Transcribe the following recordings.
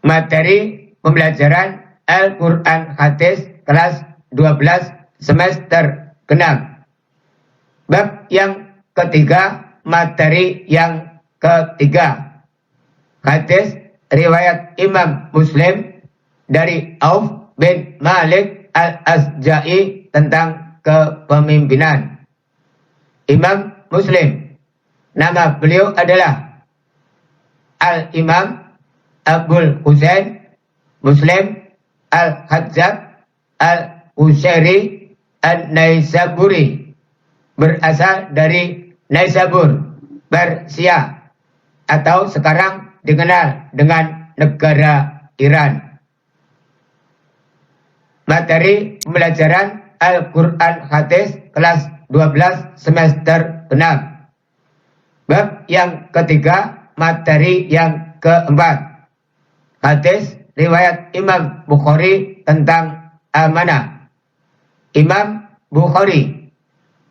materi pembelajaran Al-Quran Hadis kelas 12 semester ke-6. Bab yang ketiga, materi yang ketiga. Hadis riwayat Imam Muslim dari Auf bin Malik Al-Asja'i tentang kepemimpinan. Imam Muslim, nama beliau adalah Al-Imam Abul Husain Muslim Al-Hajjaj Al-Ushairi An-Naisaburi, berasal dari Naisabur, Persia, atau sekarang dikenal dengan negara Iran. Materi pembelajaran Al-Quran Hadis kelas 12 semester ke-6. Bab yang ketiga, materi yang keempat. Hadis riwayat Imam Bukhari tentang amanah. Imam Bukhari,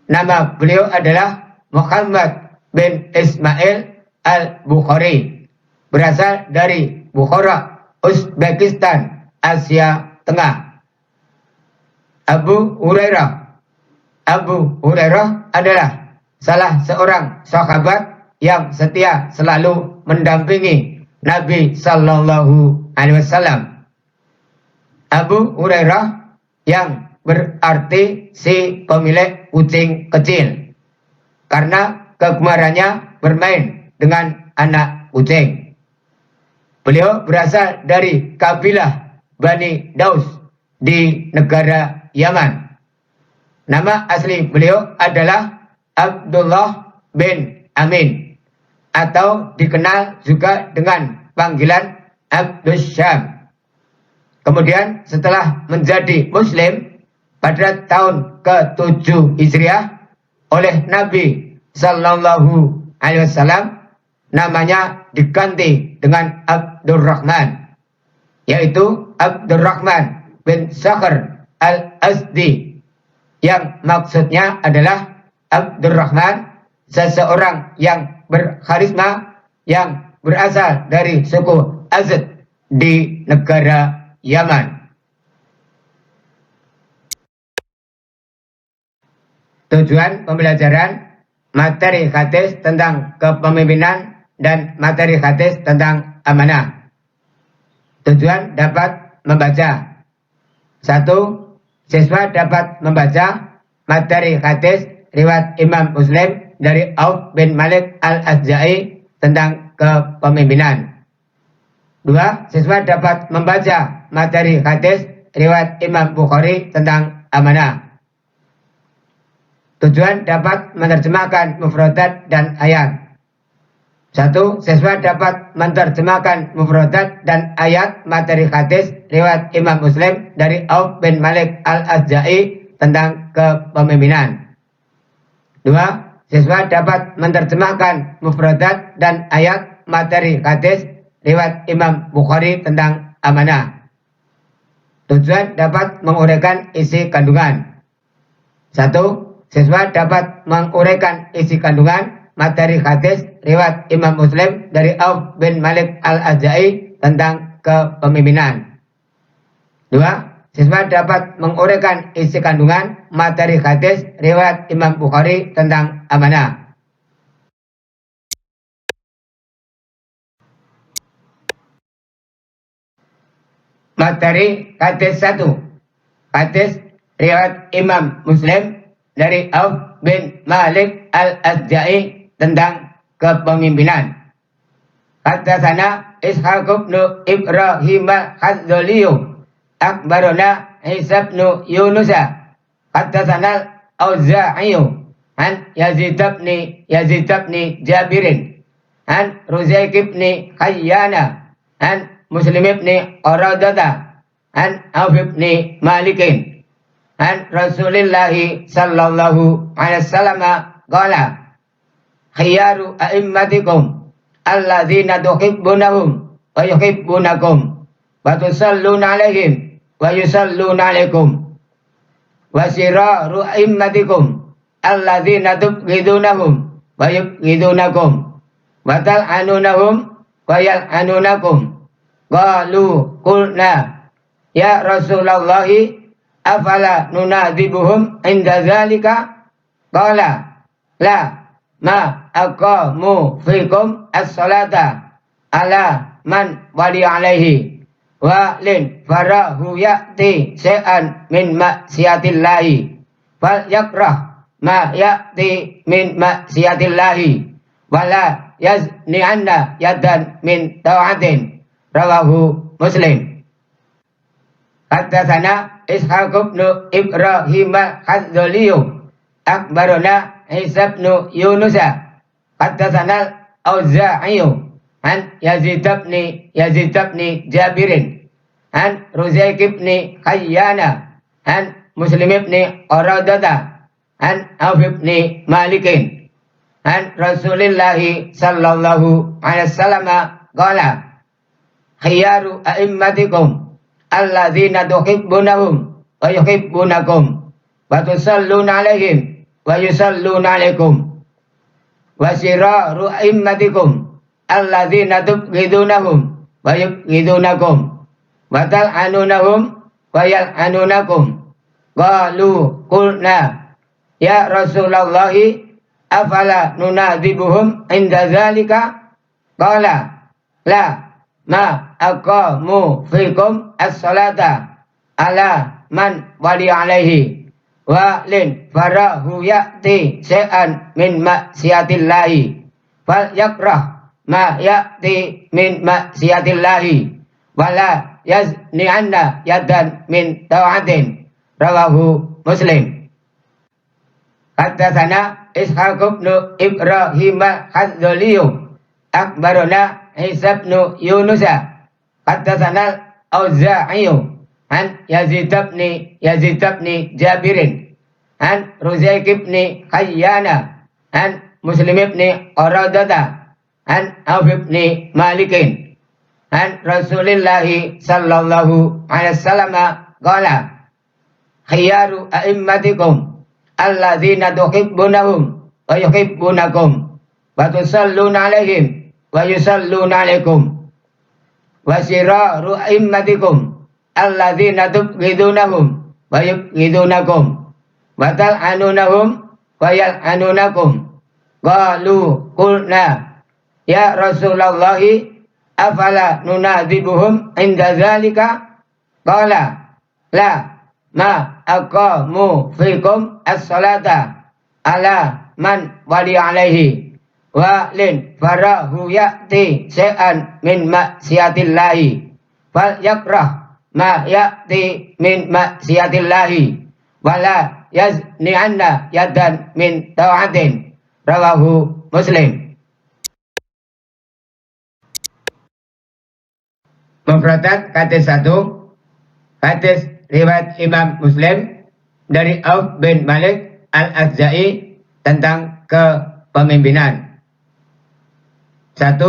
nama beliau adalah Muhammad bin Ismail Al-Bukhari, berasal dari Bukhara, Uzbekistan, Asia Tengah. Abu Hurairah adalah salah seorang sahabat yang setia selalu mendampingi Nabi Sallallahu Alaihi Wasallam. Abu Hurairah yang berarti si pemilik kucing kecil, karena kegemarannya bermain dengan anak kucing. Beliau berasal dari kabilah Bani Daus di negara Yaman. Nama asli beliau adalah Abdullah bin Amin, atau dikenal juga dengan panggilan Abdus Syam. Kemudian setelah menjadi Muslim pada tahun ke-7 Hijriah oleh Nabi Sallallahu Alaihi Wasallam, namanya diganti dengan Abdurrahman, yaitu Abdurrahman bin Sakhr Al-Asdi, yang maksudnya adalah Abdurrahman, seseorang yang berkarisma yang berasal dari suku Azd di negara Yaman. Tujuan pembelajaran materi hadis tentang kepemimpinan dan materi hadis tentang amanah. Tujuan dapat membaca. 1. Siswa dapat membaca materi hadis riwayat Imam Muslim dari Auf bin Malik Al-Asja'i tentang kepemimpinan. 2. Siswa dapat membaca materi hadis riwayat Imam Bukhari tentang amanah. Tujuan dapat menerjemahkan mufradat dan ayat. 1. Siswa dapat menerjemahkan mufradat dan ayat materi hadis riwayat Imam Muslim dari Auf bin Malik Al-Asja'i tentang kepemimpinan. 2. Siswa dapat menerjemahkan mufradat dan ayat materi hadis riwayat Imam Bukhari tentang amanah. Tujuan dapat menguraikan isi kandungan. 1. Siswa dapat menguraikan isi kandungan materi hadis riwayat Imam Muslim dari Auf bin Malik Al-Asja'i tentang kepemimpinan. 2. Siswa dapat menguraikan isi kandungan materi hadis riwayat Imam Bukhari tentang amanah. Materi hadis 1. Hadis riwayat Imam Muslim dari Auf bin Malik Al-Asja'i tentang kepemimpinan. Haddatsana Ishaq bin Ibrahim Al-Hadzali akhbarana Isa bin Yunus haddatsana Auza'i an Yazid bin Jabir an Ruzayq bin Hayyana an Muslim bin Aradata an Auf bin Malik an Rasulillah sallallahu alaihi wasallam qala khiyaru a'immatikum alladzina tuhibbunahum wa yuhibbunakum wa tusalluna alaihim wa yusalluna alaikum wa siraru a'immatikum alladzina tubghidunahum wa yubghidunakum wa tal'anunahum wa yal'anunakum Qalu qulna ya Rasulullah afala nunadzibuhum inda zalika? Qala la ma aqamu fikum as-salata ala man wali alaihi wa lin farahu ya'ti syai'an min maksiatillahi fal yakrah ma ya'ti min maksiatillahi wala yazni anna yadan min ta'atin. Rawahu Muslim. Haddatsana Ishaq bin Ibrahim al-Hadzali akbarana Isa bin Yunus haddatsana Auza'i an Yazid bin Jabirin an Ruzayq bin Hayyana an Muslim bin Qaradata an Auf bin Malikin an Rasulillah sallallahu alaihi wasallam qala khiyaru a'immatikum alladzina tuhibbunahum wa yuhibbunakum wa tusalluna alaihim wa yusalluna alaikum wa siraru a'immatikum alladzina tubghidunahum wa yubghidunakum wa tal'anunahum wa yal'anunakum. Qalu qulna ya Rasulullah afala nunadzibuhum inda zalika? Qala la ma aqamu fikum as-salata ala man wali alaihi wa lin farahu ya'ti syai'an min maksiatillahi fal yakrah ma ya'ti min maksiatillahi wala yazni anna yadan min ta'atin. Rawahu Muslim. Haddatsana Ishaq bin Ibrahim al-Hadzali akbarana Isa bin Yunus haddatsana Auza'i an Yazid bin Jabirin an Ruzayq bin Hayyana an Muslim bin Qaradata an Auf bin Malikin an Rasulillah sallallahu alaihi wasallam qala khiyaru a'immatikum alladzina tuhibbunahum wa yuhibbunakum wa tusalluna alaihim wa yusalluna alaikum wa siraru a'immatikum alladzina tubghidunahum wa yubghidunakum wa tal'anunahum wa yal'anunakum. Qalu qulna ya Rasulullah afala nunadzibuhum inda zalika? Qala la ma aqamu fikum as-salata ala man wali alaihi wa lin farahu ya'ti syai'an min maksiatillahi fal yakrah ma ya'ti min maksiatillahi wala yazni anna yadan min ta'atin. Rawahu Muslim. Mufradat hadis 1. Hadis riwayat Imam Muslim dari Auf bin Malik al-Azza'i tentang kepemimpinan. 1.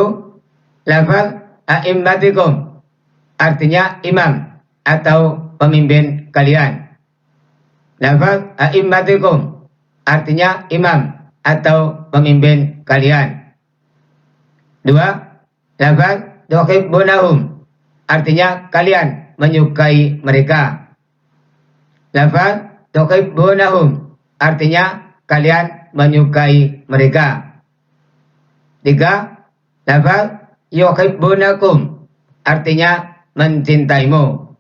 Lafaz a'immatikum artinya imam atau pemimpin kalian. Lafaz a'immatikum artinya imam atau pemimpin kalian. 2. Lafaz tuhibbunahum artinya kalian menyukai mereka. Lafaz tuhibbunahum artinya kalian menyukai mereka. 3. Lafaz yuhibbunakum artinya mencintaimu.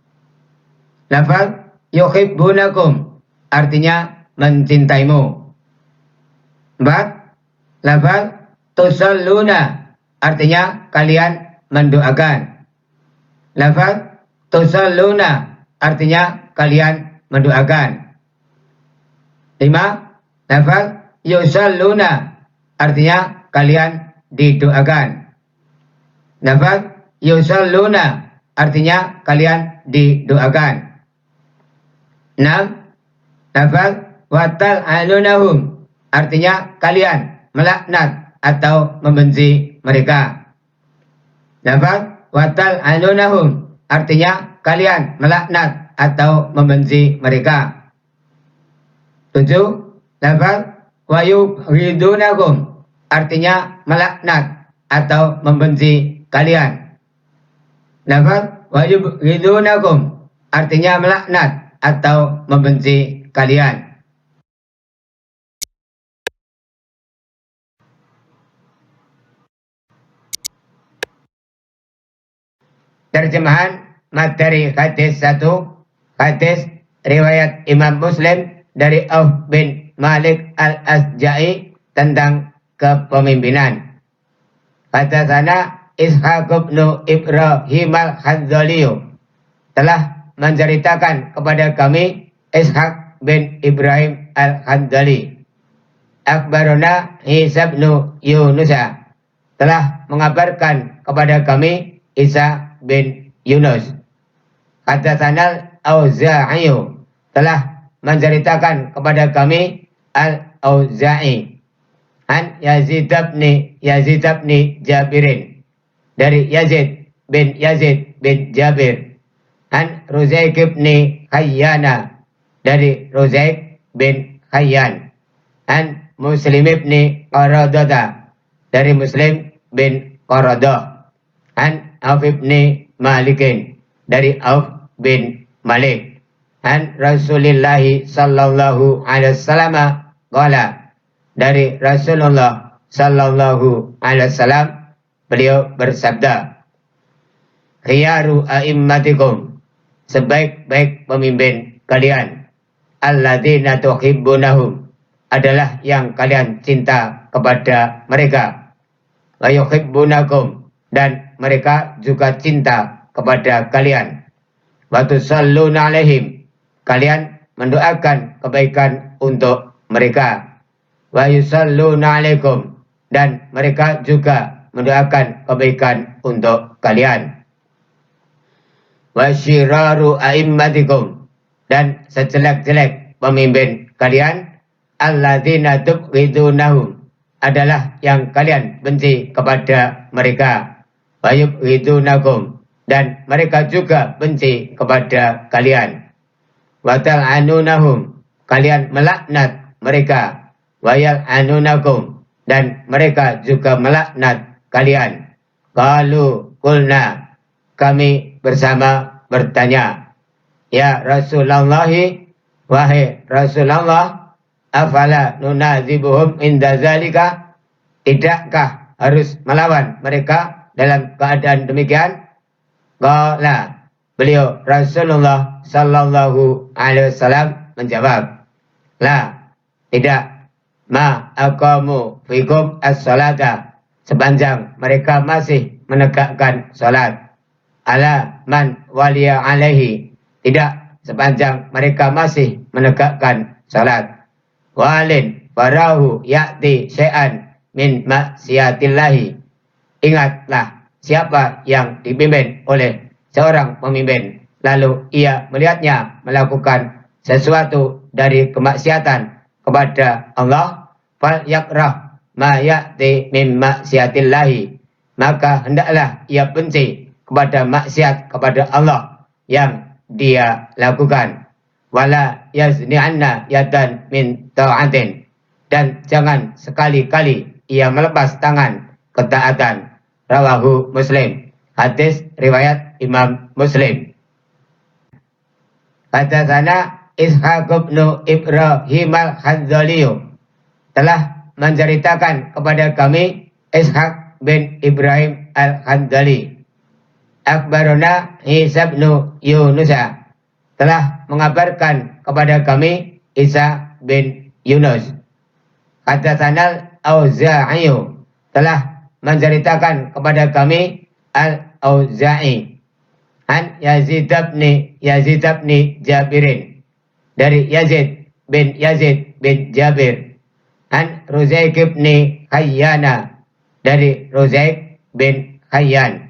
Lafaz yuhibbunakum artinya mencintaimu. 4. Lafaz tusalluna artinya kalian mendoakan. Lafaz tusalluna artinya kalian mendoakan. 5. Lafaz yusalluna artinya kalian didoakan. Lafaz yusalluna artinya kalian didoakan. 6. Lafaz watal'anunahum artinya kalian melaknat atau membenci mereka. Lafaz watal'anunahum artinya kalian melaknat atau membenci mereka. 7. Lafaz wayubghidunakum artinya melaknat atau membenci kalian. Lafaz wajib ridunakum artinya melaknat atau membenci kalian. Terjemahan materi hadis 1, hadis riwayat Imam Muslim dari Auf bin Malik al-Asja'i tentang kepemimpinan. Hadatsana Ishaq bin Ibrahim al-Hanzaliyu telah menceritakan kepada kami Ishaq bin Ibrahim al-Hanzali. Akhbarona Isa bin Yunus telah mengabarkan kepada kami Isa bin Yunus. Hadatsana Al-Auza'i telah menceritakan kepada kami Al-Auza'i an Yazid bin Jabirin dari Yazid bin Jabir an Ruzaik bin Hayyana dari Ruzaik bin Hayyan an Muslim bin Qaradah dari Muslim bin Qaradah an Auf bin Malikin dari Auf bin Malik an Rasulullah sallallahu alaihi wasallam qala dari Rasulullah sallallahu alaihi wasallam beliau bersabda, khiyaru a'immatikum sebaik-baik pemimpin kalian alladzina tuhibbunahum adalah yang kalian cinta kepada mereka wa yuhibbunakum dan mereka juga cinta kepada kalian wa tusalluna alaihim kalian mendoakan kebaikan untuk mereka wa yusalluna alaikum dan mereka juga mendoakan kebaikan untuk kalian wa syiraru a'immatikum dan sejelek-jelek pemimpin kalian alladzina tubghidunahum adalah yang kalian benci kepada mereka wa yubghidunakum dan mereka juga benci kepada kalian wa tal'anunahum kalian melaknat mereka wa yal'anunakum dan mereka juga melaknat kalian. Qalu qulna kami bersama bertanya, ya Rasulullah, wahai Rasulullah, afala nunazibuhum inda zalika, tidakkah harus melawan mereka dalam keadaan demikian? Qala, beliau Rasulullah sallallahu alaihi wasallam menjawab, la, tidak, ma aqamu fikum as-salata, sepanjang mereka masih menegakkan salat, ala man waliya alaihi, tidak sepanjang mereka masih menegakkan salat, walin farahu ya'ti syai'an min maksiatillahi, ingatlah siapa yang dipimpin oleh seorang pemimpin lalu ia melihatnya melakukan sesuatu dari kemaksiatan kepada Allah, fal yakrah ma ya'ti min maksiatillahi, maka hendaklah ia benci kepada maksiat kepada Allah yang dia lakukan, wala yazni'anna yadan min ta'atin, dan jangan sekali-kali ia melepas tangan ketaatan. Rawahu Muslim, hadis riwayat Imam Muslim. Hadatsana Ishaq bin Ibrahim al-Hanzaliyu telah menceritakan kepada kami Ishaq bin Ibrahim al-Hanzali. Akhbarona Isa bin Yunus telah mengabarkan kepada kami Isa bin Yunus. Hadatsana Al-Auza'i telah menceritakan kepada kami Al-Auza'i an Yazid bin Jabirin dari Yazid bin Jabir an Ruzaik bin Hayyana dari Ruzaik bin Hayyan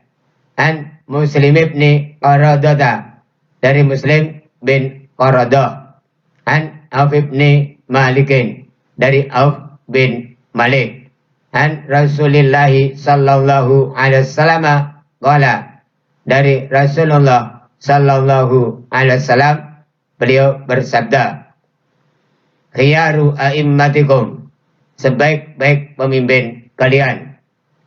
an Muslim bin Qaradah dari Muslim bin Qaradah an Auf bin Malikin dari Auf bin Malik an Rasulullah sallallahu alaihi wasallam qala, dari Rasulullah sallallahu alaihi wasallam beliau bersabda, khiyaru a'immatikum sebaik-baik pemimpin kalian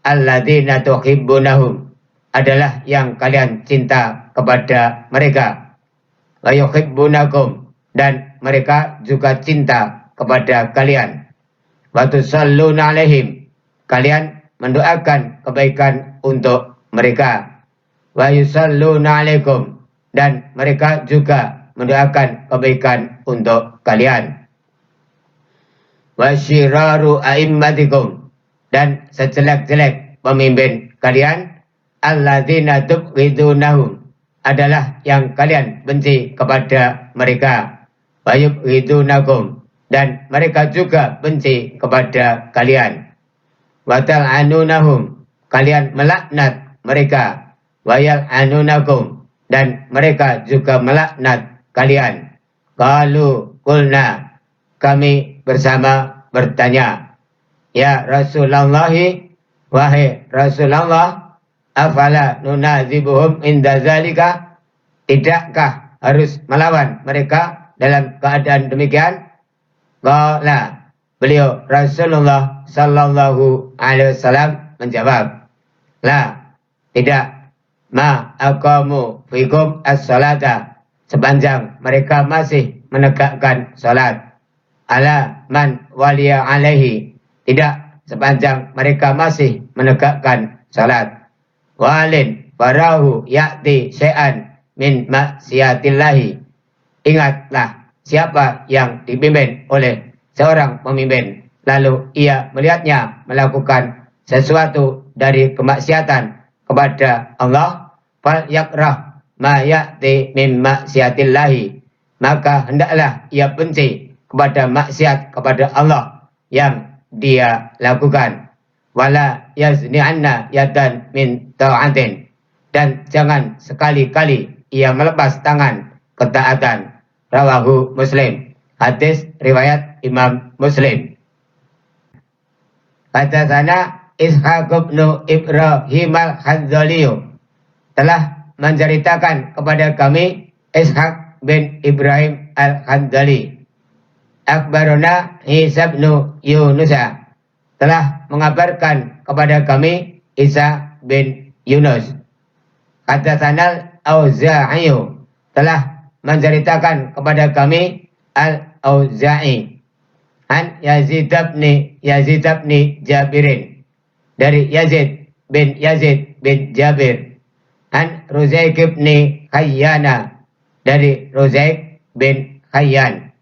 alladzina tuhibbunahum adalah yang kalian cinta kepada mereka. Wa yuhibbunakum, dan mereka juga cinta kepada kalian. Wa tusalluna alaihim, kalian mendoakan kebaikan untuk mereka. Wa yusalluna alaikum, dan mereka juga mendoakan kebaikan untuk kalian. Wa syiraru a'immatikum, dan sejelek-jelek pemimpin kalian, alladzina tubghidunahum, adalah yang kalian benci kepada mereka. Wa yubghidunakum, dan mereka juga benci kepada kalian. Wa tal'anunahum, kalian melaknat mereka. Wa yal'anunakum, dan mereka juga melaknat kalian. Qalu qulna, kami bersama bertanya, ya Rasulullah, wahai Rasulullah, afala nunazibuhum inda zalika, tidakkah harus melawan mereka dalam keadaan demikian? Qala, beliau Rasulullah sallallahu alaihi wasallam menjawab, la, tidak, ma aqamu fikum as-salata, sepanjang mereka masih menegakkan salat. Ala man waliya alaihi, tidak, sepanjang mereka masih menegakkan salat. Walin barahu ya'ti syai'an min maksiatillahi, ingatlah siapa yang dipimpin oleh seorang pemimpin, lalu ia melihatnya melakukan sesuatu dari kemaksiatan kepada Allah, fal yakrah ma ya'ti min maksiatillahi, maka hendaklah ia benci kepada maksiat kepada Allah yang dia lakukan. Wala yazni'anna yadan min ta'atin, dan jangan sekali-kali ia melepas tangan ketaatan. Rawahu Muslim, hadis riwayat Imam Muslim. Hadatsana Ishaq bin Ibrahim al-Hanzali, telah menceritakan kepada kami Ishaq bin Ibrahim al-Hanzali. Akbarona Isa bin Yunus, telah mengabarkan kepada kami Isa bin Yunus. Hadatsana Al-Auza'i, telah menceritakan kepada kami Al-Auza'i. An Yazid bin Jabirin, dari Yazid bin Jabir. An Ruzaik bin Hayyana, dari Ruzaik bin Hayyan.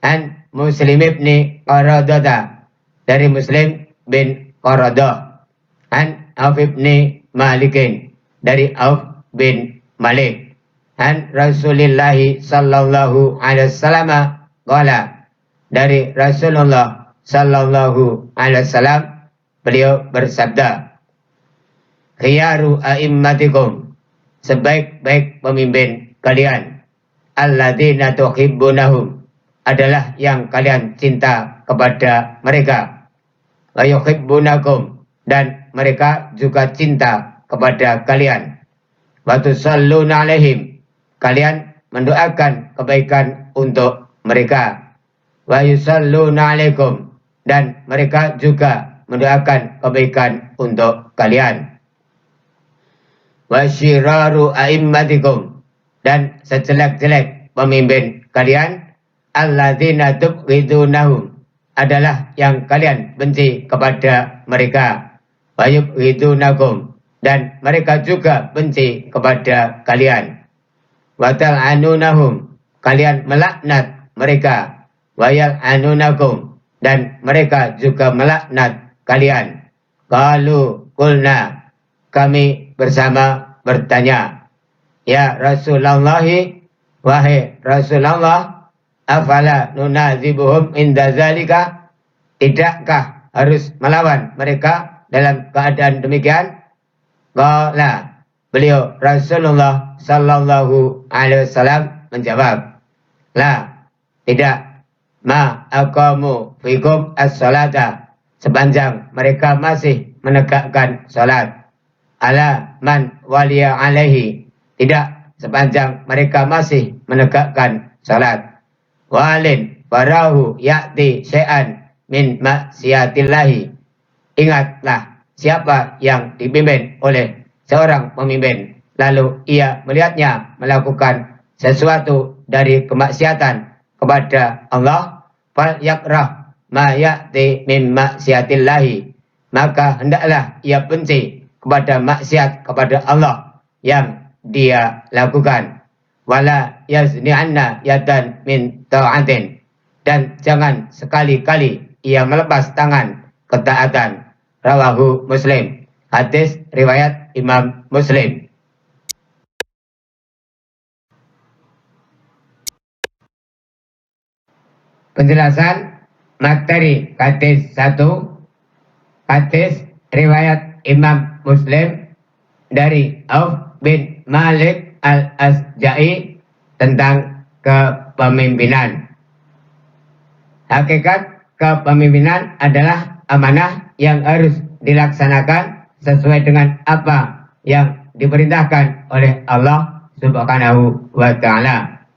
An Muslim bin Qaradah, dari Muslim bin Qaradah. An Auf bin Malikin, dari Auf bin Malik. An Rasulullah sallallahu alaihi wasallam qala, dari Rasulullah sallallahu alaihi wasallam beliau bersabda, khiyaru a'immatikum, sebaik-baik pemimpin kalian, alladzina tuhibbunahum, adalah yang kalian cinta kepada mereka. Wa yuhibbunakum, dan mereka juga cinta kepada kalian. Wa tusalluna alaihim, kalian mendoakan kebaikan untuk mereka. Wa yusalluna alaikum, dan mereka juga mendoakan kebaikan untuk kalian. Wa syiraru a'immatikum, dan sejelek-jelek pemimpin kalian, alladzina tubghidunahum, adalah yang kalian benci kepada mereka. Wa yubghidunakum, dan mereka juga benci kepada kalian. Wa tal'anunahum, kalian melaknat mereka. Wa yal'anunakum, dan mereka juga melaknat kalian. Qalu qulna, kami bersama bertanya, ya Rasulullah, wahai Rasulullah, afala nunazibuhum inda zalika, tidakkah harus melawan mereka dalam keadaan demikian? Qala, beliau Rasulullah sallallahu alaihi wasallam menjawab, la, tidak, ma aqamu fikum as-salata, sepanjang mereka masih menegakkan salat. Ala man waliya alaihi, tidak, sepanjang mereka masih menegakkan salat. Walin barahu ya'ti syai'an min maksiatillahi, ingatlah siapa yang dipimpin oleh seorang pemimpin, lalu ia melihatnya melakukan sesuatu dari kemaksiatan kepada Allah, fal yakrah ma ya'ti min maksiatillahi, maka hendaklah ia benci kepada maksiat kepada Allah yang dia lakukan. Wala yazni'anna yadan min ta'atin, dan jangan sekali-kali ia melepas tangan ketaatan. Rawahu Muslim. Hadis riwayat Imam Muslim. Penjelasan materi hadis 1. Hadis riwayat Imam Muslim dari Auf bin Malik al-Asja'i tentang kepemimpinan. Hakikat kepemimpinan adalah amanah yang harus dilaksanakan sesuai dengan apa yang diperintahkan oleh Allah Subhanahu wa Ta'ala.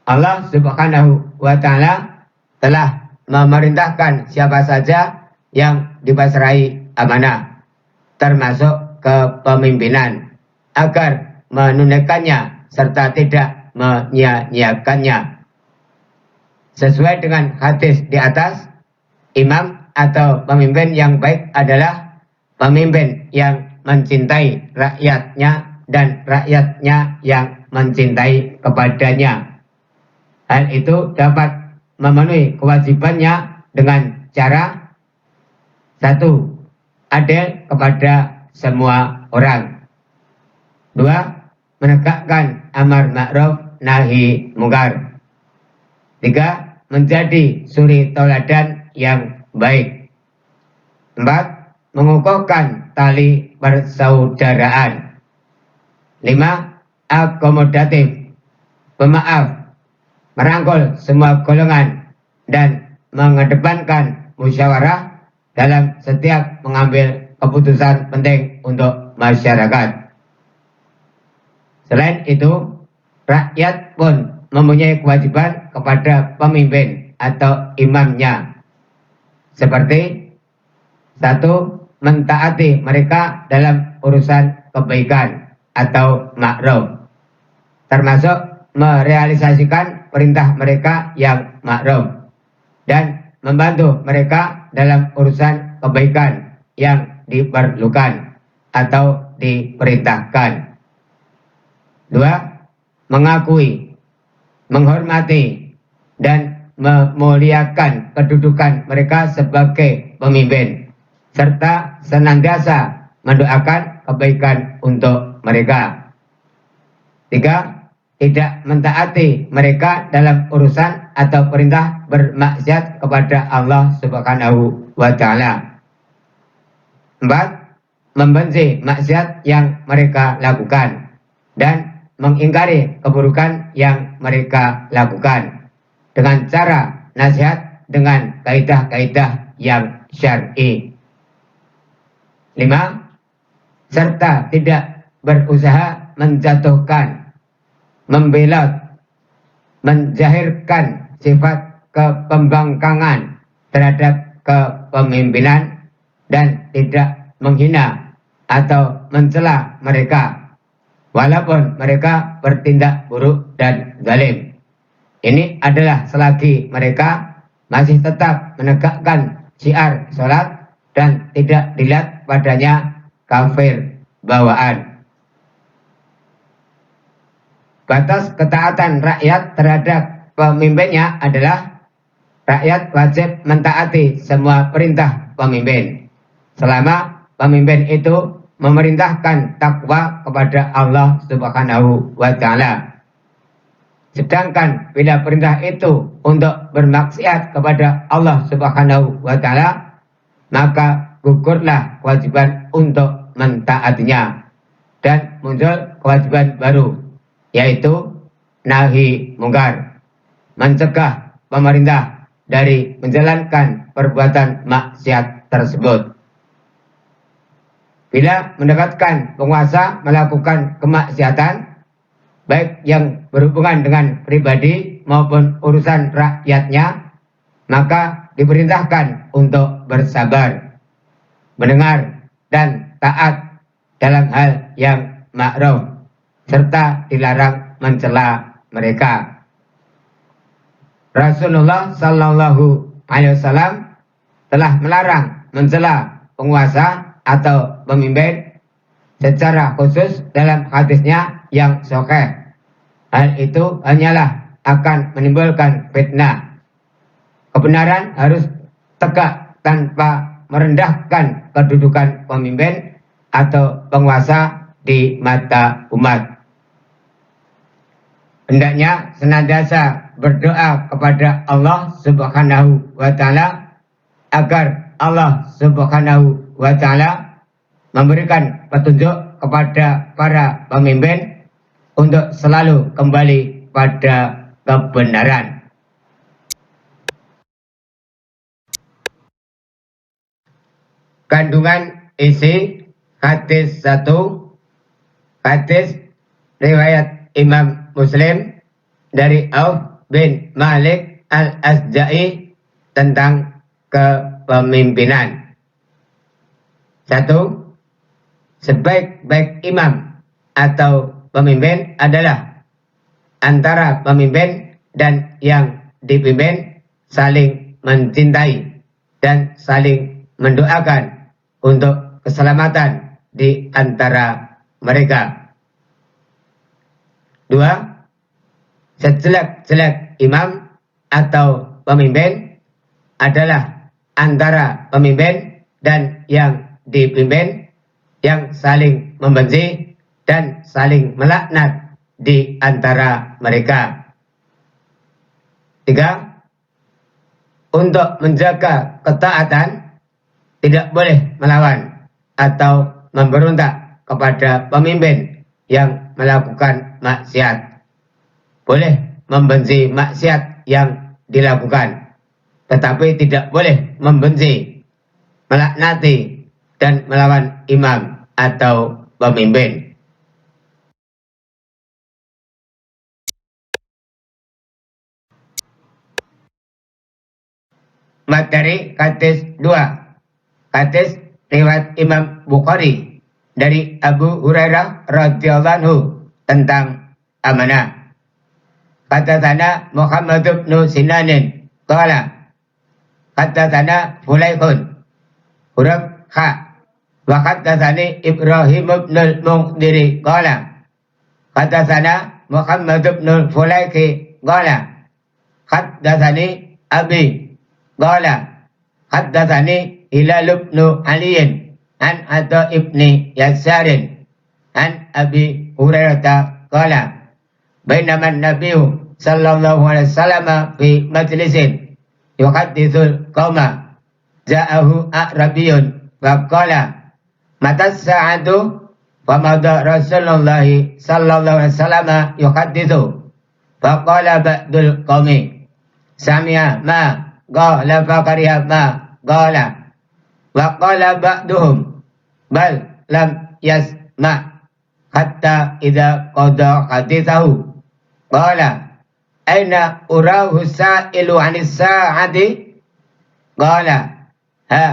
Allah Subhanahu wa Ta'ala telah memerintahkan siapa saja yang dipasrahi amanah, termasuk kepemimpinan, agar menunaikannya serta tidak menyia-nyiakannya. Sesuai dengan hadis di atas, imam atau pemimpin yang baik adalah pemimpin yang mencintai rakyatnya dan rakyatnya yang mencintai kepadanya. Hal itu dapat memenuhi kewajibannya dengan cara: 1. Adil kepada semua orang. 2. Menegakkan amar ma'ruf nahi mungkar. 3. Menjadi suri tauladan yang baik. 4. Mengukuhkan tali persaudaraan. 5. Akomodatif, pemaaf, merangkul semua golongan, dan mengedepankan musyawarah dalam setiap mengambil keputusan penting untuk masyarakat. Selain itu, rakyat pun mempunyai kewajiban kepada pemimpin atau imamnya, seperti: 1. Mentaati mereka dalam urusan kebaikan atau ma'ruf, termasuk merealisasikan perintah mereka yang ma'ruf, dan membantu mereka dalam urusan kebaikan yang diperlukan atau diperintahkan. 2. Mengakui, menghormati, dan memuliakan kedudukan mereka sebagai pemimpin, serta senantiasa mendoakan kebaikan untuk mereka. 3. Tidak mentaati mereka dalam urusan atau perintah bermaksiat kepada Allah Subhanahu wa Ta'ala. 4. Membenci maksiat yang mereka lakukan dan mengingkari keburukan yang mereka lakukan dengan cara nasihat dengan kaidah-kaidah yang syar'i. 5. Serta tidak berusaha menjatuhkan, membelot, menjahirkan sifat kepembangkangan terhadap kepemimpinan, dan tidak menghina atau mencela mereka walaupun mereka bertindak buruk dan zalim. Ini adalah selagi mereka masih tetap menegakkan syiar sholat dan tidak dilihat padanya kafir bawaan. Batas ketaatan rakyat terhadap pemimpinnya adalah: rakyat wajib mentaati semua perintah pemimpin selama pemimpin itu memerintahkan takwa kepada Allah Subhanahu wa Ta'ala. Sedangkan bila perintah itu untuk bermaksiat kepada Allah Subhanahu wa Ta'ala, maka gugurlah kewajiban untuk mentaatinya dan muncul kewajiban baru, yaitu nahi mungkar, mencegah pemerintah dari menjalankan perbuatan maksiat tersebut. Bila mendapatkan penguasa melakukan kemaksiatan, baik yang berhubungan dengan pribadi maupun urusan rakyatnya, maka diperintahkan untuk bersabar, mendengar, dan taat dalam hal yang ma'ruf serta dilarang mencela mereka. Rasulullah Sallallahu Alaihi Wasallam telah melarang mencela penguasa atau pemimpin secara khusus dalam hadisnya yang sahih. Hal itu hanyalah akan menimbulkan fitnah. Kebenaran harus tegak tanpa merendahkan kedudukan pemimpin atau penguasa di mata umat. Hendaknya senantiasa berdoa kepada Allah Subhanahu wa Ta'ala agar Allah Subhanahu wa Ta'ala memberikan petunjuk kepada para pemimpin untuk selalu kembali pada kebenaran. Kandungan isi hadis 1, hadis riwayat Imam Muslim dari Auf bin Malik al-Asja'i tentang kepemimpinan. 1. Sebaik-baik imam atau pemimpin adalah antara pemimpin dan yang dipimpin saling mencintai dan saling mendoakan untuk keselamatan di antara mereka. 2. Sejelek-jelek imam atau pemimpin adalah antara pemimpin dan yang dipimpin yang saling membenci dan saling melaknat di antara mereka. 3. Untuk menjaga ketaatan tidak boleh melawan atau memberontak kepada pemimpin yang melakukan maksiat. Boleh membenci maksiat yang dilakukan, tetapi tidak boleh membenci, melaknati, dan melawan imam atau pemimpin. Materi hadis 2. Hadis riwayat Imam Bukhari dari Abu Hurairah radhiyallahu anhu tentang amanah. Hadatsana Muhammad bin Sinanin qala hadatsana Fulaikhun huruf kha wa hadatsani Ibrahim bin al-Mundhiri qala hadatsana Muhammad bin Fulaikhi qala hadatsani Abi qala hadatsani Hilal bin Ali an Atha ibni Yasarin an Abi Hurairah qala bainama an-nabiyyu sallallahu alaihi wasallam fi majlisin yuhadditsul qauma ja'ahu a'rabiyyun wa qala mata sa'atu wa madha Rasulullah sallallahu alaihi wasallam yuhadditsu fa qala ba'dul qaumi sami'a ma qala fa qariya ma qala wa qala ba'duhum bal lam yasma hatta idza qada hadithahu qala aina urahu sa'ilu 'anis sa'ati qala ha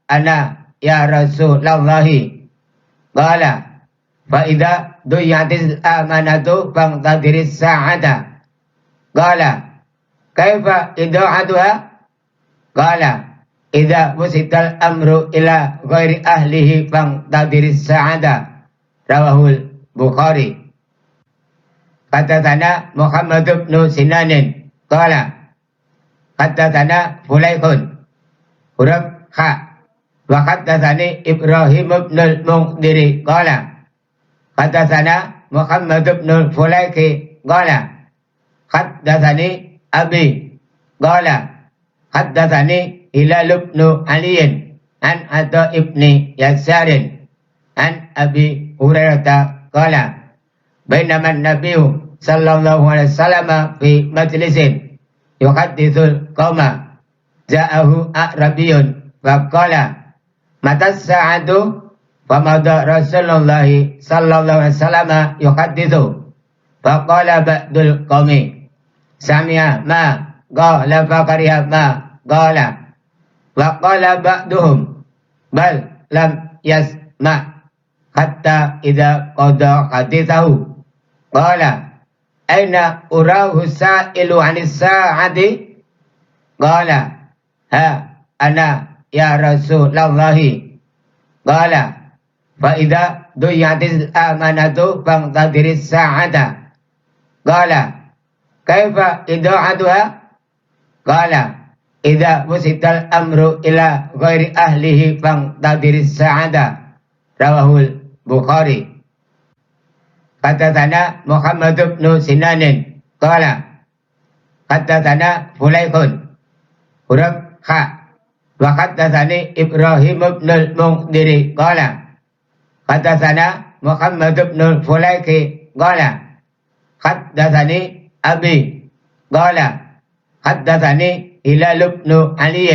ana ya Rasulullah qala fa idza duyatis amanatu faqtadiris sa'ata qala kaifa ida'atuha qala idza wusital amru ila ghairi ahlihi faqtadiris sa'ata rawahul Bukhari. Hadatsana Muhammad bin Sinanin qala hadatsana Fulaikhun huruf kha wa hadatsani Ibrahim bin al-Mundhiri qala hadatsana Muhammad bin Fulaikhi qala hadatsani Abi qala hadatsani Hilal bin Ali an Atha ibni Yasarin an Abi Hurairah qala bainama an-nabiyyu sallallahu alaihi wasallam fi majlisin yuhadditsul qauma ja'ahu a'rabiyyun wa qala mata sa'atu wa madha Rasulullah sallallahu alaihi wasallam yuhadditsu fa qala ba'dul qaumi sami'a ma qala fa qariya ma qala wa qala ba'duhum bal lam yasma hatta idza qada hadithahu qala aina urahu sa'ilu 'anis sa'ati qala ha ana ya Rasulallahi qala fa idza duyatis amanatu faqtadiris sa'ata qala kaifa ida'atuha qala idza wusital amru ila ghairi ahlihi faqtadiris sa'ata rawahul Bukhari. Hadatsana Muhammad bin Sinanin qala hadatsana Fulaikhun huruf kha wa hadatsani Ibrahim bin al-Mundhiri qala hadatsana Muhammad bin Fulaikhi qala hadatsani Abi qala hadatsani Hilal bin Ali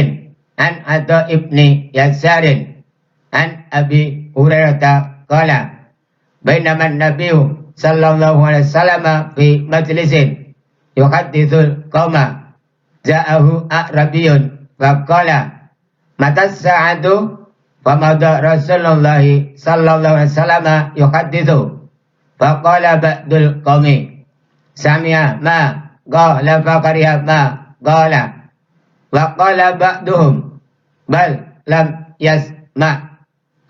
an Atha ibni Yasar an Abi Hurairah qala bainama an-nabiyyu sallallahu alaihi wasallam fi majlisin yuhadditsul qauma ja'ahu a'rabiyyun wa qala mata sa'atu fa madha Rasulullah sallallahu alaihi wasallam yuhadditsu fa qala ba'dul qaumi sami'a ma qala fa kariha ma qala wa qala ba'duhum bal lam yasma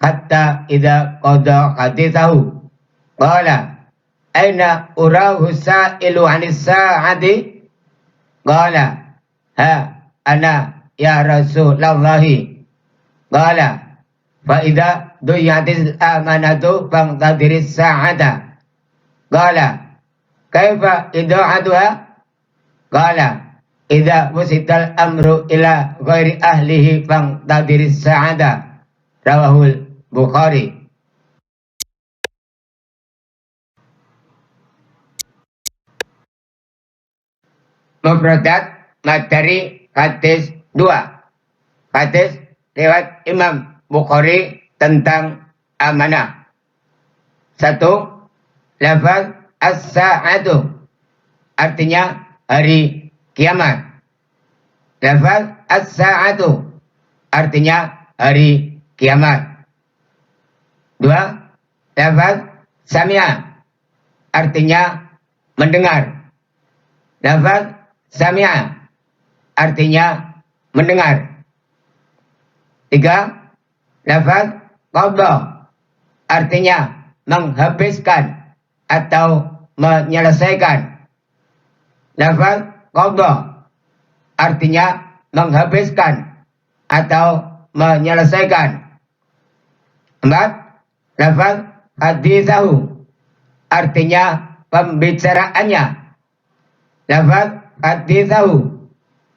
hatta idza qada hadithahu qala aina urahu sa'ilu 'anis sa'ati qala ha ana ya Rasulallahi qala fa idza duyatis amanatu faqtadiris sa'ata qala kaifa ida'atuha qala idza wusital amru ila ghairi ahlihi faqtadiris sa'ata rawahul Bukhari. Mufradat materi hadis 2. Hadis riwayat Imam Bukhari tentang amanah. 1. Lafaz as-sa'atu artinya hari kiamat. Lafaz as-sa'atu artinya hari kiamat. 2. Lafaz sami'a artinya mendengar. Lafaz sami'a artinya mendengar. 3. Lafaz qadha artinya menghabiskan atau menyelesaikan. Lafaz qadha artinya menghabiskan atau menyelesaikan. 4. Lafaz hadithahu artinya pembicaraannya. Lafaz hadithahu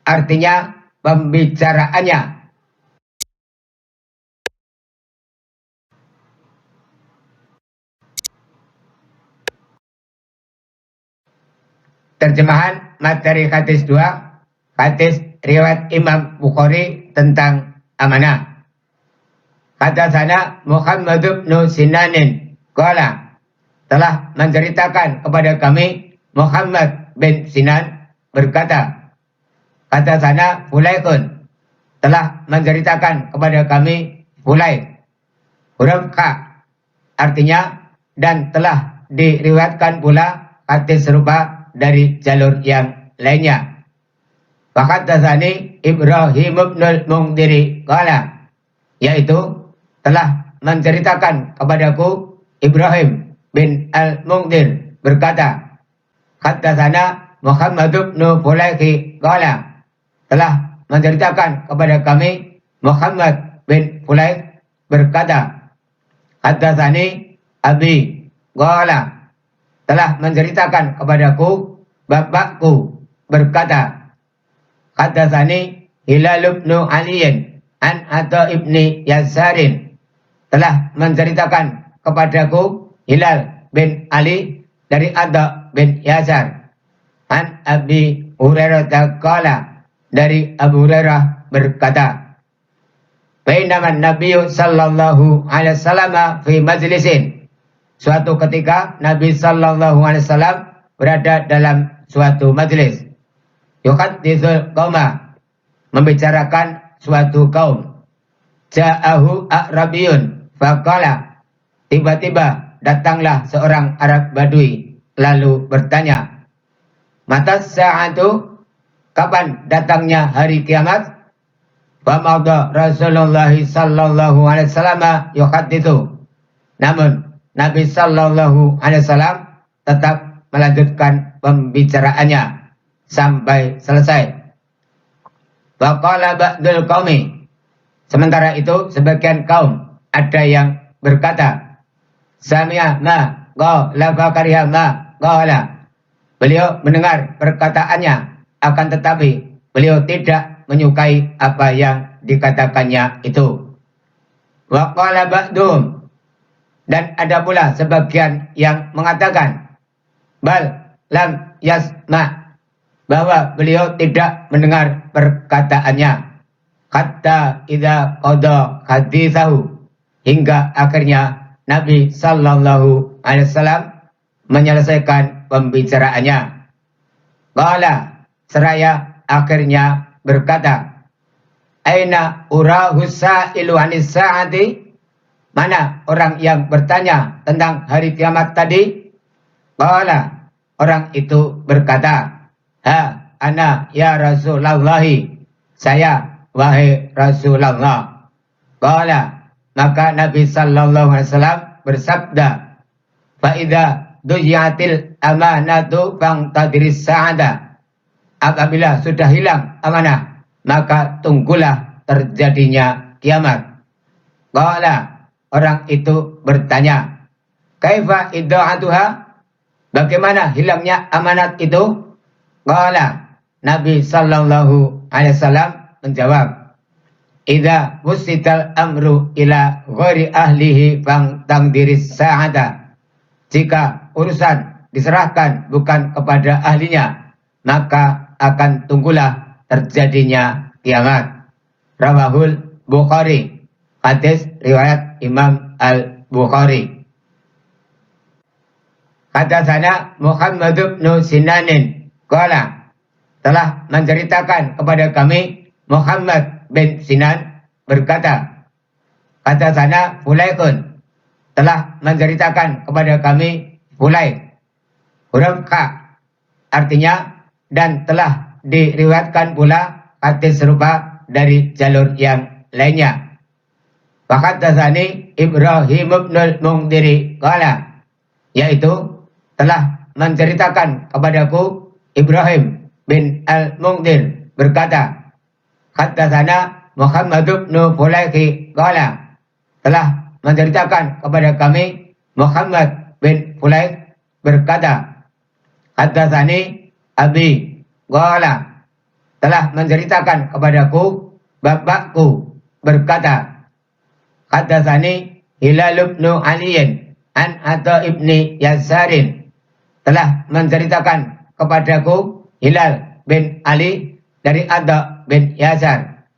artinya pembicaraannya. Terjemahan materi hadis 2. Hadis riwayat Imam Bukhari tentang amanah. Hadatsana Muhammad bin Sinanin qala telah menceritakan kepada kami Muhammad bin Sinan berkata hadatsana Fulaikhun telah menceritakan kepada kami Fulaikh huruf ka artinya dan telah diriwayatkan pula hadis serupa dari jalur yang lainnya. Wa hadatsani Ibrahim bin al-Mundhiri qala yaitu telah menceritakan kepadaku Ibrahim bin al-Mundhir berkata hadatsana Muhammad bin Fulaikhi qala telah menceritakan kepada kami Muhammad bin Fulaikh berkata hadatsani Abi qala telah menceritakan kepadaku bapakku berkata hadatsani Hilal bin Ali an Atha ibni Yasarin telah menceritakan kepadaku Hilal bin Ali dari Atha bin Yasar an Abi Hurairah qala dari Abu Hurairah berkata bainama Nabi sallallahu alaihi wasallam fi majlisin suatu ketika Nabi sallallahu alaihi wasallam berada dalam suatu majlis yuhadditsul qauma membicarakan suatu kaum ja'ahu a'rabiyun faqala Tiba-tiba datanglah seorang Arab Badui lalu bertanya, "Mata sa'atu?" Kapan datangnya hari kiamat? Famadha Rasulullah sallallahu alaihi wasallam yuhadditsu. Namun Nabi sallallahu alaihi wasallam tetap melanjutkan pembicaraannya sampai selesai. Faqala ba'dul qaumi. Sementara itu sebagian kaum ada yang berkata, Sami'a ma qala fa kariha ma qala. Beliau mendengar perkataannya, akan tetapi beliau tidak menyukai apa yang dikatakannya itu. Wa qala ba'dum. Dan ada pula sebagian yang mengatakan, bal lam yasma, bahwa beliau tidak mendengar perkataannya. Hatta idza qada haditsahu, hingga akhirnya Nabi sallallahu alaihi wasallam menyelesaikan pembicaraannya. Qala, seraya akhirnya berkata, Aina urahu sa'ilu anis sa'ati? Mana orang yang bertanya tentang hari kiamat tadi? Qala, orang itu berkata, Ha ana ya Rasulallahi, saya wahai Rasulullah. Qala, maka Nabi sallallahu alaihi wasallam bersabda, Fa idza dujiatil amanatu fangtadiris sa'ada. Apabila sudah hilang amanah, maka tunggulah terjadinya kiamat. Qala, orang itu bertanya, Kaifa idda'atuha? Bagaimana hilangnya amanat itu? Qala, Nabi sallallahu alaihi wasallam menjawab, Idza wusital amru ila ghairi ahlihi fangtadiris sa'ada. Jika urusan diserahkan bukan kepada ahlinya, maka akan tunggulah terjadinya kiamat. Rawahul Bukhari. Hadis riwayat Imam Al-Bukhari. Hadatsana Muhammad bin Sinanin qala, telah menceritakan kepada kami Muhammad bin Sinan berkata, Hadatsana Fulaikun, telah menceritakan kepada kami Fulaik. Huruf Ka artinya dan telah diriwayatkan pula hadis serupa dari jalur yang lainnya. Hadatsani Ibrahim bin al-Mundhiri qala, yaitu telah menceritakan kepadaku Ibrahim bin al-Mundhir berkata, Hadatsana Muhammad bin Fulaiki qala, telah menceritakan kepada kami Muhammad bin Fulaik berkata, Hadatsani Abi qala, telah menceritakan kepadaku bapakku berkata, Hadatsani Hilal bin Aliyin an Atha ibni Yasarin, telah menceritakan kepadaku Hilal bin Ali dari Atha bin Yasar,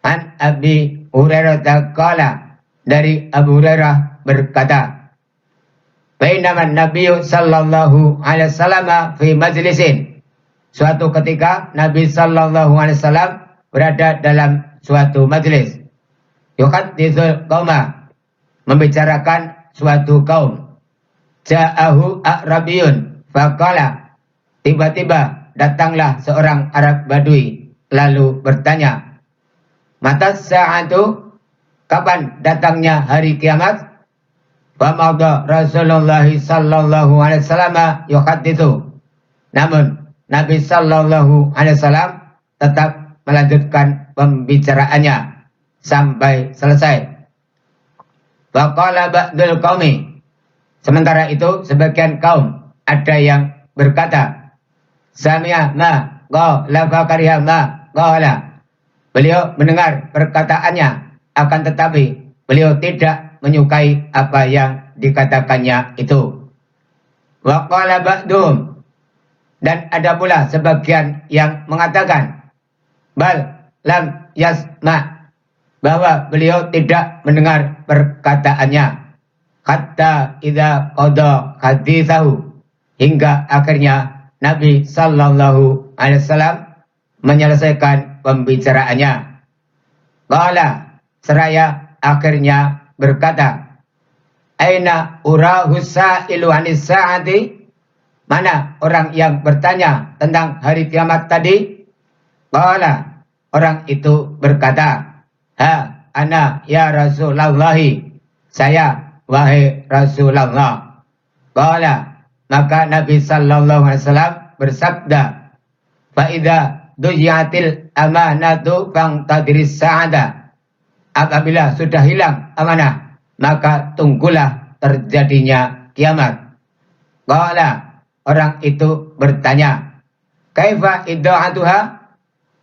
an Abi Hurairah qala, dari Abu Hurairah berkata, Bainama Nabi sallallahu alaihi wasallam fi majlisin. Suatu ketika Nabi sallallahu alaihi wasallam berada dalam suatu majlis. Yuhadditsul qauma, membicarakan suatu kaum. Ja'ahu a'rabiyun faqala, tiba-tiba datanglah seorang Arab Badui lalu bertanya, Mata sa'atu? Kapan datangnya hari kiamat? Famadha Rasulullah sallallahu alaihi wasallam yuhadditsu. Namun Nabi sallallahu alaihi wasallam tetap melanjutkan pembicaraannya sampai selesai. Faqala ba'dul qaumi. Sementara itu sebagian kaum ada yang berkata, Sami'a ma qala fa kariha ma qala. Beliau mendengar perkataannya, akan tetapi beliau tidak menyukai apa yang dikatakannya itu. Wa qala ba'dum. Dan ada pula sebagian yang mengatakan, Bal lam yasma, bahwa beliau tidak mendengar perkataannya. Hatta idza qada haditsahu, hingga akhirnya Nabi sallallahu alaihi wasallam menyelesaikan pembicaraannya. Qala, seraya akhirnya berkata, Aina urahus sa'ilu anis sa'ati? Mana orang yang bertanya tentang hari kiamat tadi? Qala, orang itu berkata, ha ana ya Rasulullah, saya wahai Rasulullah. Qala, maka Nabi sallallahu alaihi wasallam bersabda, fa idza dujiatil amanatu fangtadiris sa'ada. Apabila sudah hilang amanah, maka tunggulah terjadinya kiamat. Qala, orang itu bertanya, kaifa idda'atuha?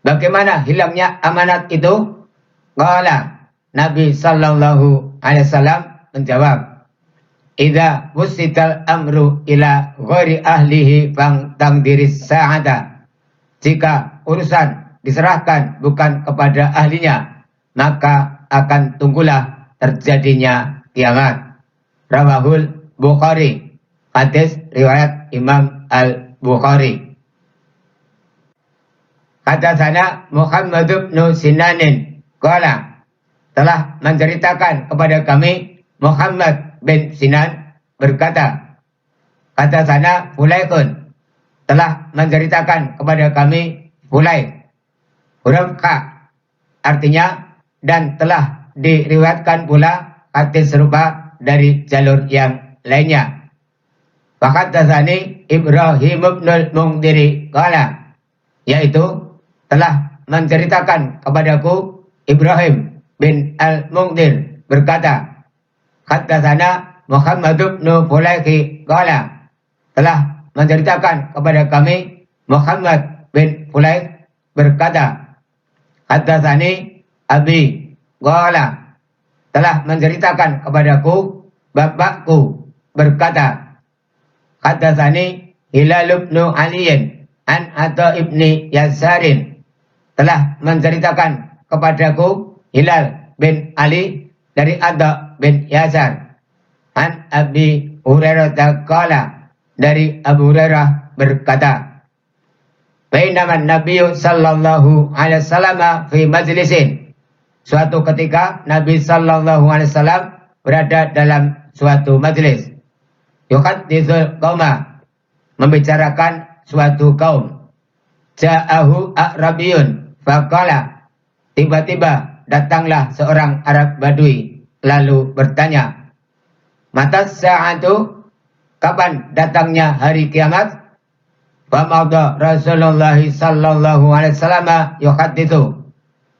Bagaimana hilangnya amanat itu? Qala, Nabi sallallahu alaihi wasallam menjawab, idza wusital amru ila ghairi ahlihi fang tangdiris sa'ada. Jika urusan diserahkan bukan kepada ahlinya, maka akan tunggulah terjadinya kiamat. Rawahul Bukhari. Hadis riwayat Imam Al-Bukhari. Hadatsana Muhammad bin Sinanin qala, telah menceritakan kepada kami Muhammad bin Sinan berkata, hadatsana Fulaikun, telah menceritakan kepada kami Fulaik. Huruf Ka artinya dan telah diriwayatkan pula hadis serupa dari jalur yang lainnya. Hadatsani Ibrahim bin Mundhiri qala, yaitu telah menceritakan kepadaku Ibrahim bin Al-Mundhir berkata, hadatsana Muhammad bin Fulaiki qala, telah menceritakan kepada kami Muhammad bin Fulaik berkata, hadatsani Abi qala, telah menceritakan kepadaku bapakku berkata, hadatsani Hilal bin Aliyin an Atha ibni Yasarin, telah menceritakan kepadaku Hilal bin Ali dari Atha bin Yasar an Abi Hurairah qala, dari Abu Hurairah berkata, bainama Nabi sallallahu alaihi wasallam fi majlisin. Suatu ketika Nabi sallallahu alaihi wasallam berada dalam suatu majelis. Yuhadditsul qauma, membicarakan suatu kaum. Ja'ahu A'rabiyun faqala, tiba-tiba datanglah seorang Arab Badui lalu bertanya, mata sa'atu, kapan datangnya hari kiamat? Famadha Rasulullah sallallahu alaihi wasallam yuhadditsu.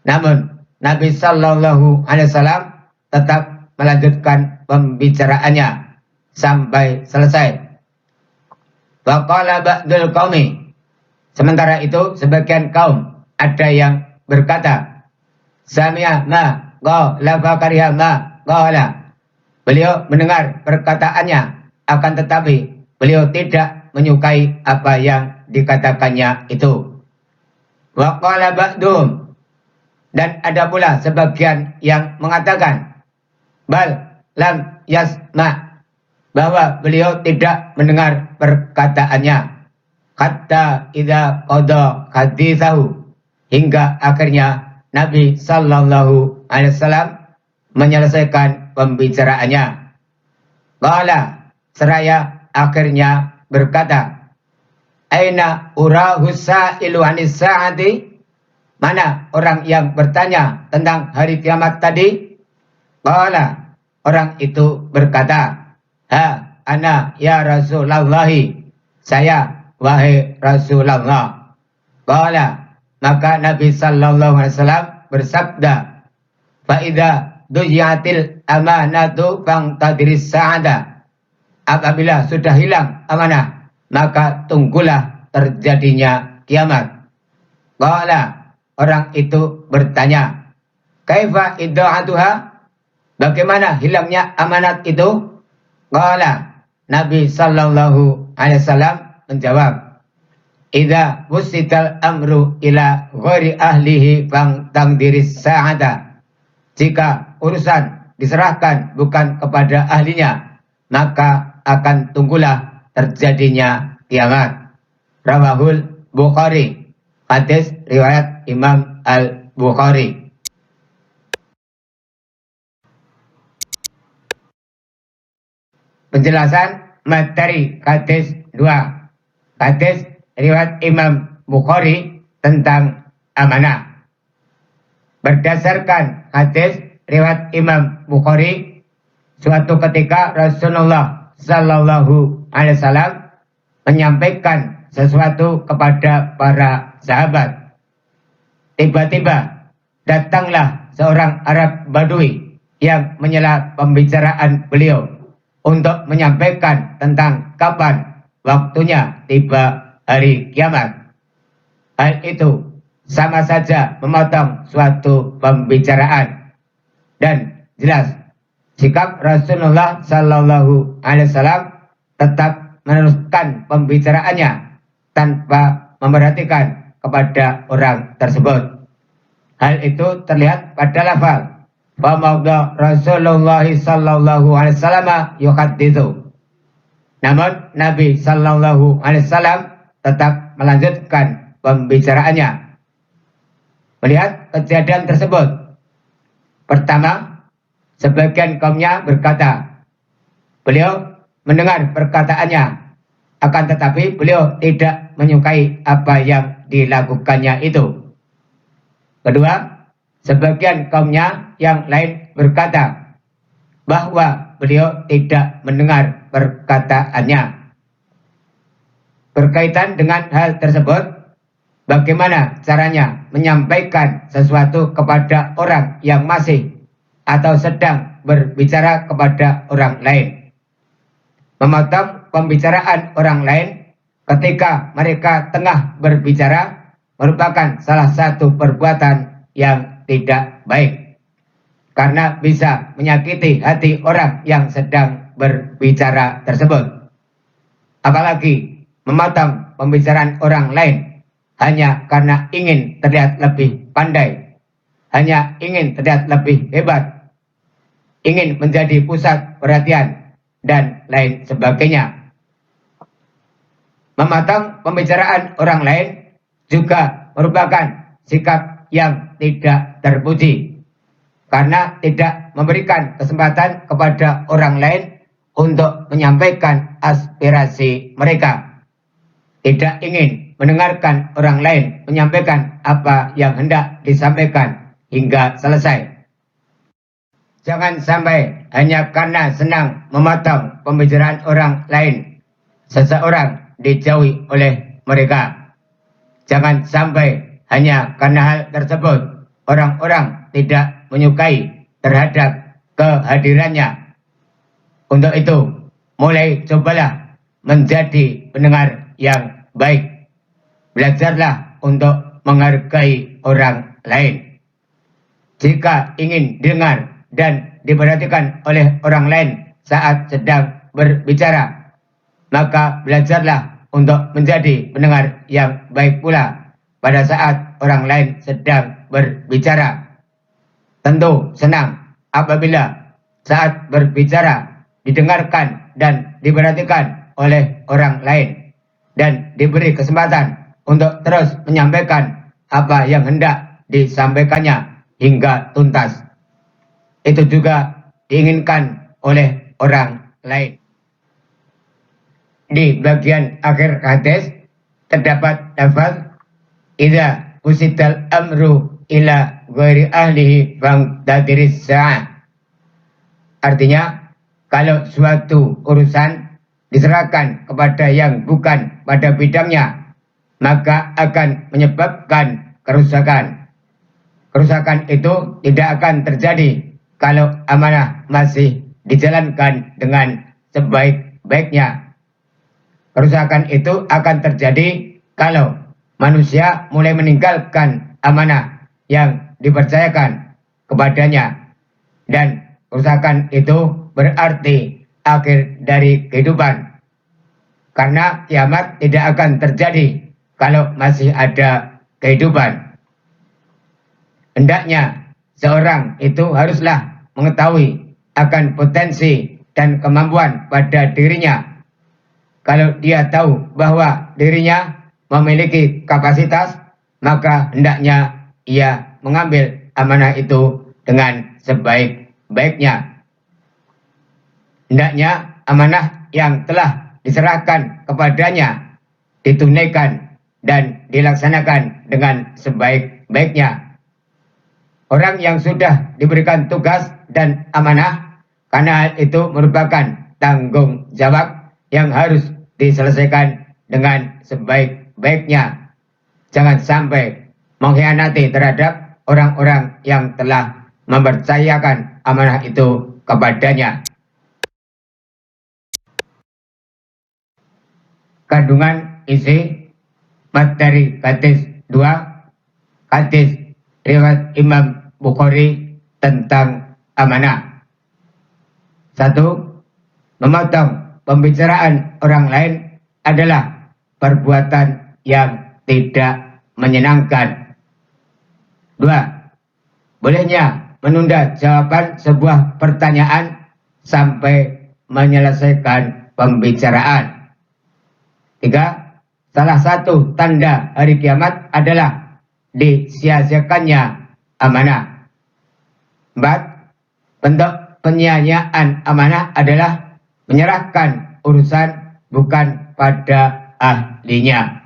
Namun Nabi sallallahu alaihi wasallam tetap melanjutkan pembicaraannya sampai selesai. Faqala ba'dul qaumi, sementara itu sebagian kaum ada yang berkata, sami'a ma qala fakariha ma qala. Beliau mendengar perkataannya, akan tetapi beliau tidak menyukai apa yang dikatakannya itu. Wa qala ba'dum, dan ada pula sebagian yang mengatakan, bal lam yasma, bahwa beliau tidak mendengar perkataannya. Hatta idza qada haditsahu, hingga akhirnya Nabi sallallahu alaihi wasallam menyelesaikan pembicaraannya. Qala, seraya akhirnya berkata, aina urahus sa'ilu anis sa'ati? Mana orang yang bertanya tentang hari kiamat tadi? Qala, orang itu berkata, ha ana ya Rasulullah, saya wahai Rasulullah. Qala, maka Nabi sallallahu alaihi wasallam bersabda, fa idza dujiatil amanatu fangtadiris sa'ada. Apabila sudah hilang amanah, maka tunggulah terjadinya kiamat. Qala, orang itu bertanya, kaifa idda'atuha? Bagaimana hilangnya amanat itu? Qala, Nabi sallallahu alaihi wasallam menjawab, idza wusital amru ila ghairi ahlihi fang tangdiris sa'ada. Jika urusan diserahkan bukan kepada ahlinya, maka akan tunggulah terjadinya kiamat. Rawahul Bukhari. Hadis riwayat Imam Al-Bukhari. penjelasan materi hadis 2. Hadis riwayat Imam Bukhari tentang amanah. Berdasarkan hadis riwayat Imam Bukhari, suatu ketika Rasulullah Sallallahu Alaihi Wasallam menyampaikan sesuatu kepada para sahabat. Tiba-tiba datanglah seorang Arab Badui yang menyela pembicaraan beliau untuk menyampaikan tentang kapan waktunya tiba hari kiamat. Hal itu sama saja memotong suatu pembicaraan, dan jelas sikap Rasulullah Sallallahu Alaihi Wasallam tetap meneruskan pembicaraannya tanpa memperhatikan kepada orang tersebut. Hal itu terlihat pada lafal Famadha Rasulullah Sallallahu Alaihi Wasallam yuhadditsu. Namun Nabi Sallallahu Alaihi Wasallam tetap melanjutkan pembicaraannya. Melihat kejadian tersebut, pertama, sebagian kaumnya berkata, beliau mendengar perkataannya, akan tetapi beliau tidak menyukai apa yang dilakukannya itu. Kedua, sebagian kaumnya yang lain berkata bahwa beliau tidak mendengar perkataannya. Berkaitan dengan hal tersebut, bagaimana caranya menyampaikan sesuatu kepada orang yang masih atau sedang berbicara kepada orang lain? Memotong pembicaraan orang lain ketika mereka tengah berbicara merupakan salah satu perbuatan yang tidak baik, karena bisa menyakiti hati orang yang sedang berbicara tersebut. Apalagi memotong pembicaraan orang lain hanya karena ingin terlihat lebih pandai, hanya ingin terlihat lebih hebat, ingin menjadi pusat perhatian, dan lain sebagainya. Memotong pembicaraan orang lain juga merupakan sikap yang tidak terpuji, karena tidak memberikan kesempatan kepada orang lain untuk menyampaikan aspirasi mereka. Tidak ingin mendengarkan orang lain menyampaikan apa yang hendak disampaikan hingga selesai. Jangan sampai hanya karena senang memotong pembicaraan orang lain, seseorang dijauhi oleh mereka. Jangan sampai hanya karena hal tersebut orang-orang tidak menyukai terhadap kehadirannya. Untuk itu, mulai cobalah menjadi pendengar yang baik. Belajarlah untuk menghargai orang lain. Jika ingin dengar dan diperhatikan oleh orang lain saat sedang berbicara, maka belajarlah untuk menjadi pendengar yang baik pula pada saat orang lain sedang berbicara. Tentu senang apabila saat berbicara didengarkan dan diperhatikan oleh orang lain, dan diberi kesempatan untuk terus menyampaikan apa yang hendak disampaikannya hingga tuntas. Itu juga diinginkan oleh orang lain. Di bagian akhir hadis terdapat lafaz idza usital amru ila ghairi ahlihi fangtadiris sa'ah. Artinya, kalau suatu urusan diserahkan kepada yang bukan pada bidangnya, maka akan menyebabkan kerusakan. Kerusakan itu tidak akan terjadi kalau amanah masih dijalankan dengan sebaik-baiknya. Kerusakan itu akan terjadi kalau manusia mulai meninggalkan amanah yang dipercayakan kepadanya. Dan kerusakan itu berarti akhir dari kehidupan. Karena kiamat tidak akan terjadi kalau masih ada kehidupan. Hendaknya seorang itu haruslah mengetahui akan potensi dan kemampuan pada dirinya. Kalau dia tahu bahwa dirinya memiliki kapasitas, maka hendaknya ia mengambil amanah itu dengan sebaik-baiknya. Hendaknya amanah yang telah diserahkan kepadanya ditunaikan dan dilaksanakan dengan sebaik-baiknya. Orang yang sudah diberikan tugas dan amanah, karena hal itu merupakan tanggung jawab yang harus diselesaikan dengan sebaik-baiknya. Jangan sampai mengkhianati terhadap orang-orang yang telah mempercayakan amanah itu kepadanya. Kandungan isi materi hadis 2, hadis riwayat Imam Bukhari tentang amanah. 1. Memotong pembicaraan orang lain adalah perbuatan yang tidak menyenangkan. 2. Bolehnya menunda jawaban sebuah pertanyaan sampai menyelesaikan pembicaraan. 3. Salah satu tanda hari kiamat adalah disia-siakannya amanah. 4. Bentuk penyia-nyiaan amanah adalah menyerahkan urusan bukan pada ahlinya.